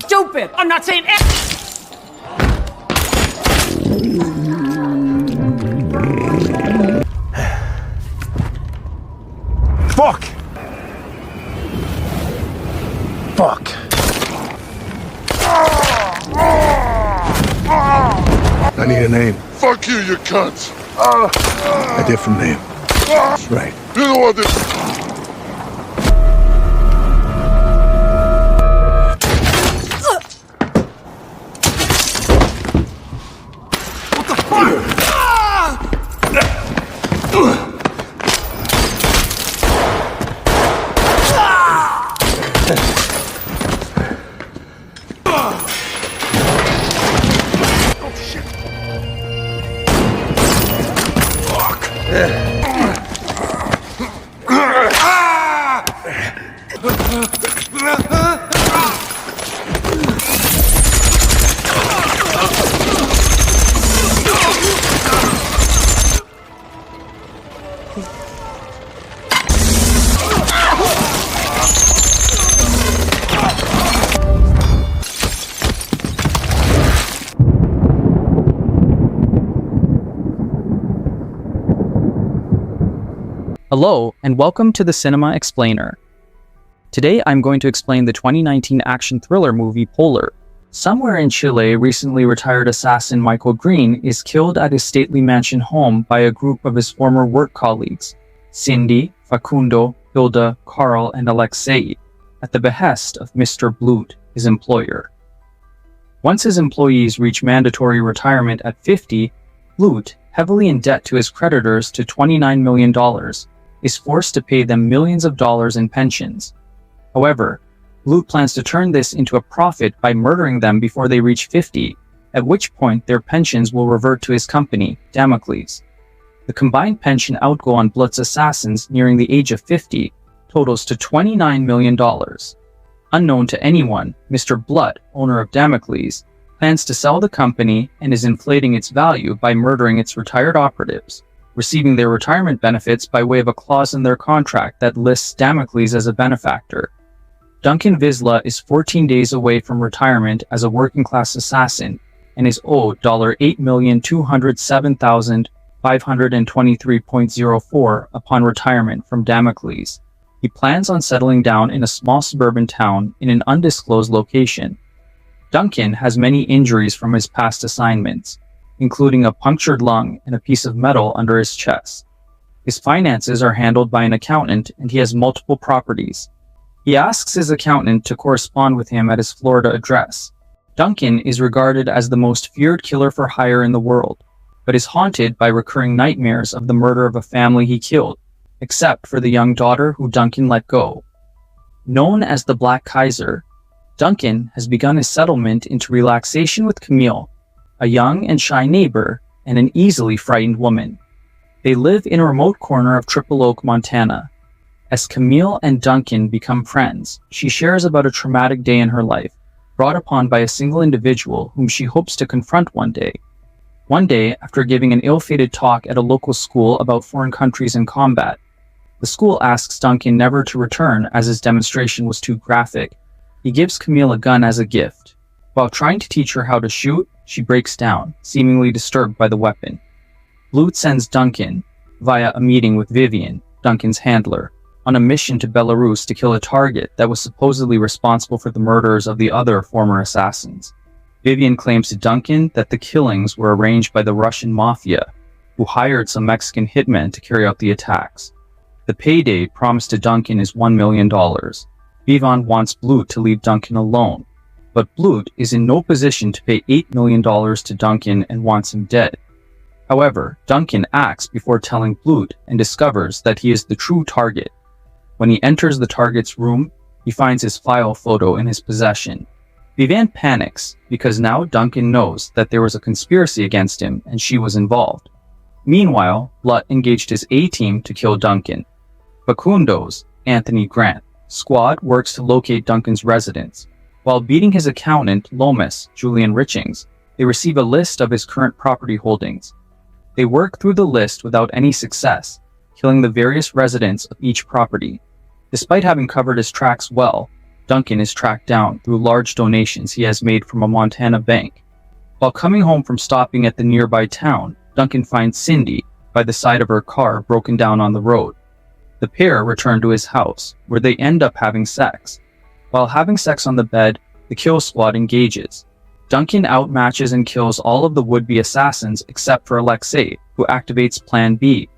Stupid! I'm not saying Fuck! Fuck! I need a name. Fuck you, you cunt! A different name. Right. You don't want this. Hello, and welcome to the Cinema Explainer. Today I'm going to explain the 2019 action thriller movie Polar. Somewhere in Chile, recently retired assassin Michael Green is killed at his stately mansion home by a group of his former work colleagues, Cindy, Facundo, Hilda, Carl, and Alexei, at the behest of Mr. Blute, his employer. Once his employees reach mandatory retirement at 50, Blute, heavily in debt to his creditors to $29 million, is forced to pay them millions of dollars in pensions. However, Blute plans to turn this into a profit by murdering them before they reach 50, at which point their pensions will revert to his company, Damocles. The combined pension outgo on Blute's assassins nearing the age of 50 totals to $29 million. Unknown to anyone, Mr. Blute, owner of Damocles, plans to sell the company and is inflating its value by murdering its retired operatives, receiving their retirement benefits by way of a clause in their contract that lists Damocles as a benefactor. Duncan Vizla is 14 days away from retirement as a working-class assassin and is owed $8,207,523.04 upon retirement from Damocles. He plans on settling down in a small suburban town in an undisclosed location. Duncan has many injuries from his past assignments, including a punctured lung and a piece of metal under his chest. His finances are handled by an accountant and he has multiple properties. He asks his accountant to correspond with him at his Florida address. Duncan is regarded as the most feared killer for hire in the world, but is haunted by recurring nightmares of the murder of a family he killed, except for the young daughter who Duncan let go. Known as the Black Kaiser, Duncan has begun his settlement into relaxation with Camille, a young and shy neighbor and an easily frightened woman. They live in a remote corner of Triple Oak, Montana. As Camille and Duncan become friends, she shares about a traumatic day in her life, brought upon by a single individual whom she hopes to confront one day. One day, after giving an ill-fated talk at a local school about foreign countries in combat, the school asks Duncan never to return as his demonstration was too graphic. He gives Camille a gun as a gift. While trying to teach her how to shoot, she breaks down, seemingly disturbed by the weapon. Blute sends Duncan, via a meeting with Vivian, Duncan's handler, on a mission to Belarus to kill a target that was supposedly responsible for the murders of the other former assassins. Vivian claims to Duncan that the killings were arranged by the Russian mafia, who hired some Mexican hitmen to carry out the attacks. The payday promised to Duncan is $1 million. Vivian wants Blute to leave Duncan alone, but Blute is in no position to pay $8 million to Duncan and wants him dead. However, Duncan acts before telling Blute and discovers that he is the true target. When he enters the target's room, he finds his file photo in his possession. Vivian panics because now Duncan knows that there was a conspiracy against him and she was involved. Meanwhile, Blute engaged his A-team to kill Duncan. Facundo's, Anthony Grant, squad works to locate Duncan's residence. While beating his accountant, Lomas, Julian Richings, they receive a list of his current property holdings. They work through the list without any success, killing the various residents of each property. Despite having covered his tracks well, Duncan is tracked down through large donations he has made from a Montana bank. While coming home from stopping at the nearby town, Duncan finds Cindy by the side of her car broken down on the road. The pair return to his house, where they end up having sex. While having sex on the bed, the kill squad engages. Duncan outmatches and kills all of the would-be assassins except for Alexei, who activates Plan B.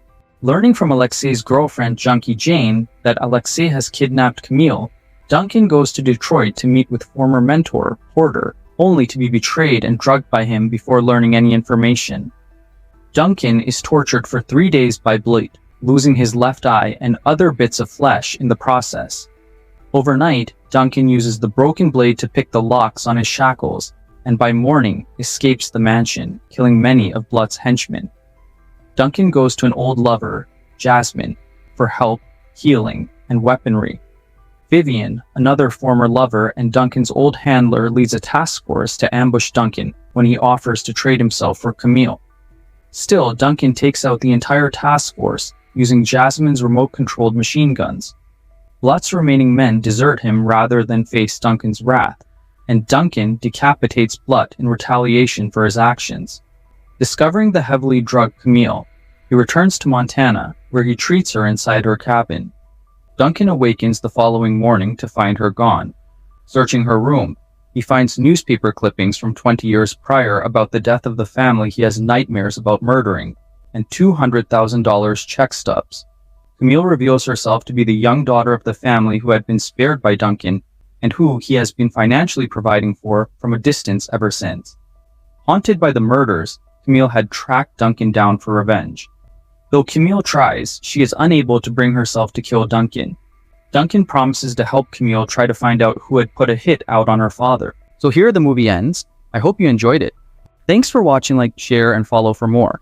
Learning from Alexei's girlfriend Junkie Jane that Alexei has kidnapped Camille, Duncan goes to Detroit to meet with former mentor, Porter, only to be betrayed and drugged by him before learning any information. Duncan is tortured for 3 days by Blute, losing his left eye and other bits of flesh in the process. Overnight, Duncan uses the broken blade to pick the locks on his shackles, and by morning escapes the mansion, killing many of Blute's henchmen. Duncan goes to an old lover, Jasmine, for help, healing, and weaponry. Vivian, another former lover and Duncan's old handler, leads a task force to ambush Duncan when he offers to trade himself for Camille. Still, Duncan takes out the entire task force using Jasmine's remote-controlled machine guns. Blute's remaining men desert him rather than face Duncan's wrath, and Duncan decapitates Blute in retaliation for his actions. Discovering the heavily drugged Camille, he returns to Montana, where he treats her inside her cabin. Duncan awakens the following morning to find her gone. Searching her room, he finds newspaper clippings from 20 years prior about the death of the family he has nightmares about murdering, and $200,000 check stubs. Camille reveals herself to be the young daughter of the family who had been spared by Duncan, and who he has been financially providing for from a distance ever since. Haunted by the murders, Camille had tracked Duncan down for revenge. Though Camille tries, she is unable to bring herself to kill Duncan. Duncan promises to help Camille try to find out who had put a hit out on her father. So here the movie ends. I hope you enjoyed it. Thanks for watching, like, share, and follow for more.